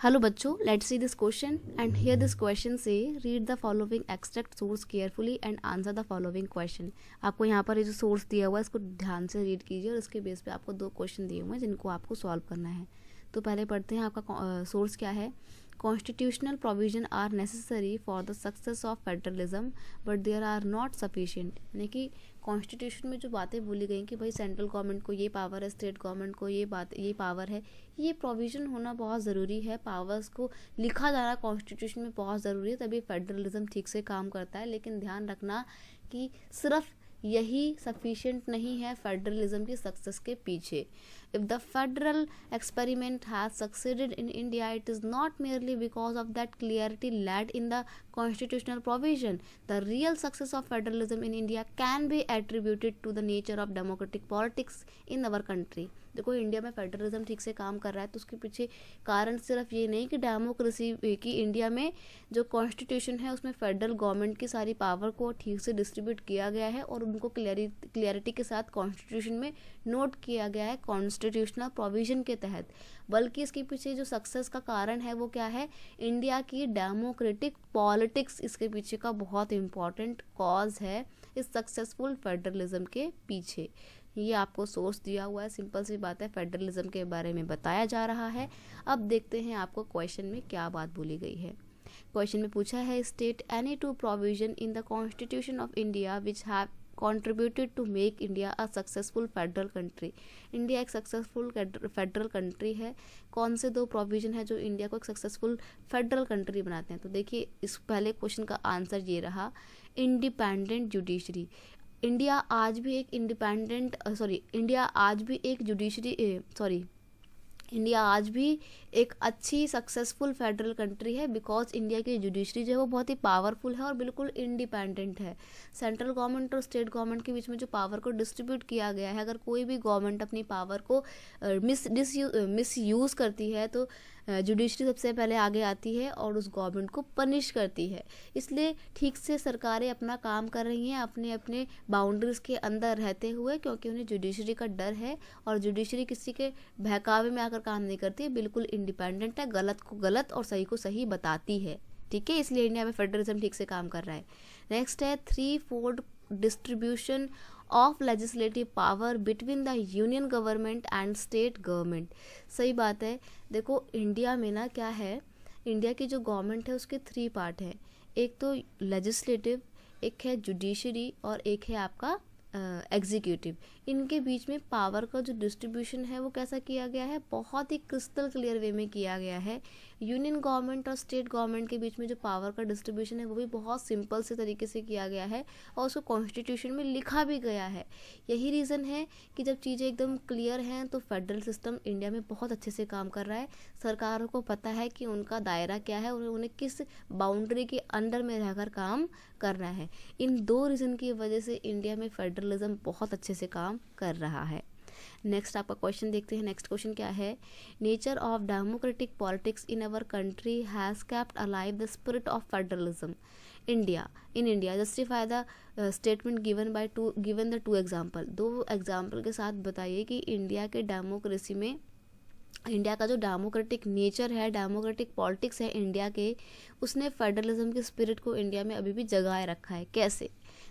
Hello बच्चों, let's see this question and here this question से read the following extract source carefully and answer the following question. आपको यहाँ पर ये जो सोर्स दिया हुआ है इसको ध्यान से रीड कीजिए और इसके बेस पे आपको दो क्वेश्चन दिए हुए हैं जिनको आपको सॉल्व करना है। तो पहले पढ़ते हैं आपका सोर्स क्या है। Constitutional provision are necessary for the success of federalism but there are not sufficient. यानी कि कॉन्स्टिट्यूशन में जो बातें बोली गई कि भाई सेंट्रल गवर्नमेंट को ये पावर है, स्टेट गवर्नमेंट को ये पावर है, ये प्रोविज़न होना बहुत ज़रूरी है। पावर्स को लिखा जाना कॉन्स्टिट्यूशन में बहुत ज़रूरी है, तभी फेडरलिज्म ठीक से काम करता है। लेकिन ध्यान रखना कि सिर्फ यही सफिशिएंट नहीं है फेडरलिज्म की सक्सेस के पीछे। If the federal experiment has succeeded in India it is not merely because of that clarity laid in the constitutional provision. The real success of federalism in India can be attributed to the nature of democratic politics in our country. देखो, India में federalism ठीक से काम कर रहा है तो उसके पीछे कारण सिर्फ ये नहीं कि डेमोक्रेसी की इंडिया में जो कॉन्स्टिट्यूशन है उसमें फेडरल गवर्नमेंट की सारी पावर को ठीक से डिस्ट्रीब्यूट किया गया है और उनको क्लियरिटी के साथ कॉन्स्टिट्यूशन में नोट किया गया है कॉन्स्टिट्यूशनल प्रोविजन के तहत, बल्कि इसके पीछे जो सक्सेस का कारण है वो क्या है, इंडिया की डेमोक्रेटिक पॉलिटिक्स इसके पीछे का बहुत इम्पॉर्टेंट कॉज है इस सक्सेसफुल फेडरलिज्म के पीछे। ये आपको सोर्स दिया हुआ है, सिंपल सी बात है, फेडरलिज्म के बारे में बताया जा रहा है। अब देखते हैं आपको क्वेश्चन में क्या बात बोली गई है। क्वेश्चन में पूछा है, state any two provision in the constitution of India which have contributed to make India a successful federal country। India एक सक्सेसफुल फेडरल कंट्री है। कौन से दो प्रोविजन है जो इंडिया को एक सक्सेसफुल फेडरल कंट्री बनाते हैं? तो देखिए, इस पहले क्वेश्चन का आंसर ये रहा, इंडिपेंडेंट जुडिशरी। इंडिया आज भी एक इंडिया आज भी एक अच्छी सक्सेसफुल फेडरल कंट्री है बिकॉज इंडिया की जुडिशरी जो है वो बहुत ही पावरफुल है और बिल्कुल इंडिपेंडेंट है। सेंट्रल गवर्नमेंट और स्टेट गवर्नमेंट के बीच में जो पावर को डिस्ट्रीब्यूट किया गया है, अगर कोई भी गवर्नमेंट अपनी पावर को मिस यूज़ करती है तो जुडिशरी सबसे पहले आगे आती है और उस गवर्नमेंट को पनिश करती है। इसलिए ठीक से सरकारें अपना काम कर रही हैं अपने अपने बाउंड्रीज के अंदर रहते हुए, क्योंकि उन्हें जुडिशरी का डर है और जुडिशरी किसी के बहकावे में आकर काम नहीं करती है, बिल्कुल इंडिपेंडेंट है, गलत को गलत और सही को सही बताती है। ठीक है, इसलिए इंडिया में फेडरलिज्म ठीक से काम कर रहा है। नेक्स्ट है 3/4 distribution of legislative power between the union government and state government. सही बात है। देखो, इंडिया में ना क्या है, इंडिया की जो गवर्नमेंट है उसके 3 पार्ट हैं। एक तो लेजिस्लेटिव, एक है जुडिशरी और एक है आपका एग्जीक्यूटिव। इनके बीच में पावर का जो डिस्ट्रीब्यूशन है वो कैसा किया गया है, बहुत ही क्रिस्टल क्लियर वे में किया गया है। यूनियन गवर्नमेंट और स्टेट गवर्नमेंट के बीच में जो पावर का डिस्ट्रीब्यूशन है वो भी बहुत सिंपल से तरीके से किया गया है और उसको कॉन्स्टिट्यूशन में लिखा भी गया है। यही रीज़न है कि जब चीज़ें एकदम क्लियर हैं तो फेडरल सिस्टम इंडिया में बहुत अच्छे से काम कर रहा है। सरकारों को पता है कि उनका दायरा क्या है, उन्हें किस बाउंड्री के अंडर में रहकर काम करना है। इन 2 रीज़न की वजह से इंडिया में फेडरलिज्म बहुत अच्छे से काम कर रहा है। नेक्स्ट आपका क्वेश्चन देखते हैं। नेक्स्ट क्वेश्चन क्या है, nature of democratic politics in our country has kept alive the spirit of federalism in India justify the statement given the 2 example. 2 example के साथ बताइए कि इंडिया के डेमोक्रेसी में, इंडिया का जो डेमोक्रेटिक नेचर है, डेमोक्रेटिक पॉलिटिक्स है इंडिया के, उसने फेडरलिज्म के स्पिरिट को इंडिया में अभी भी जगाए रखा है। कैसे?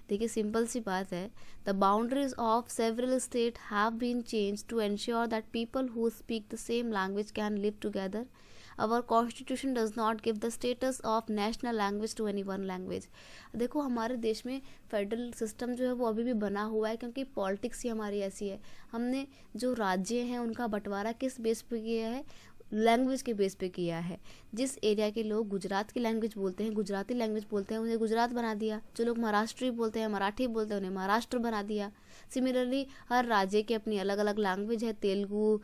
देखिए, सिंपल सी बात है, the boundaries of several state have been change to ensure that people who speak the same language can live together. Our constitution does not give the status of national language to any one language. देखो, हमारे देश में federal system जो है वो अभी भी बना हुआ है क्योंकि पॉलिटिक्स ही हमारी ऐसी है। हमने जो राज्य हैं उनका बंटवारा किस बेस पे किया है, लैंग्वेज के बेस पे किया है। जिस एरिया के लोग गुजरात की लैंग्वेज बोलते हैं, गुजराती लैंग्वेज बोलते हैं, उन्हें गुजरात बना दिया। जो लोग महाराष्ट्री बोलते हैं, मराठी बोलते हैं, उन्हें महाराष्ट्र बना दिया। सिमिलरली हर राज्य की अपनी अलग अलग लैंग्वेज है, तेलुगु,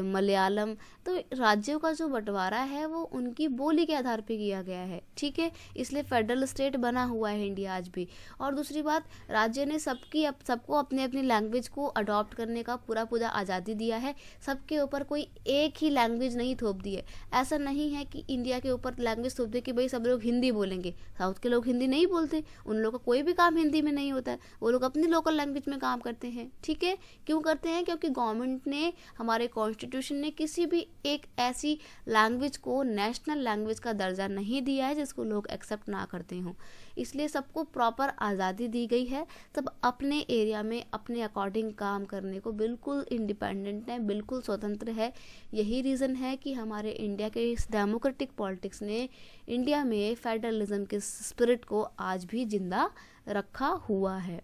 मलयालम। तो राज्यों का जो बंटवारा है वो उनकी बोली के आधार पे किया गया है। ठीक है, इसलिए फेडरल स्टेट बना हुआ है इंडिया आज भी। और दूसरी बात, राज्य ने सबको अपने अपनी लैंग्वेज को अडॉप्ट करने का पूरा आज़ादी दिया है। सबके ऊपर कोई एक ही लैंग्वेज नहीं थोप दी है। ऐसा नहीं है कि इंडिया के ऊपर लैंग्वेज थोप दे कि भाई सब लोग हिंदी बोलेंगे। साउथ के लोग हिंदी नहीं बोलते, उन लोगों का कोई भी काम हिंदी में नहीं होता है, वो लोग अपनी लोकल लैंग्वेज में काम करते हैं, ठीक है। क्यों करते हैं? क्योंकि गवर्नमेंट ने, हमारे कॉन्स्टिट्यूशन ने किसी भी एक ऐसी लैंग्वेज को नेशनल लैंग्वेज का दर्जा नहीं दिया है जिसको लोग एक्सेप्ट ना करते हों। इसलिए सबको प्रॉपर आज़ादी दी गई है, सब अपने एरिया में अपने अकॉर्डिंग काम करने को बिल्कुल इंडिपेंडेंट है, बिल्कुल स्वतंत्र है। यही रीज़न है कि हमारे इंडिया के इस डेमोक्रेटिक पॉलिटिक्स ने इंडिया में फेडरलिज्म के स्पिरिट को आज भी जिंदा रखा हुआ है।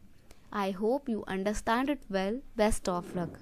I hope you understand it well. Best of luck.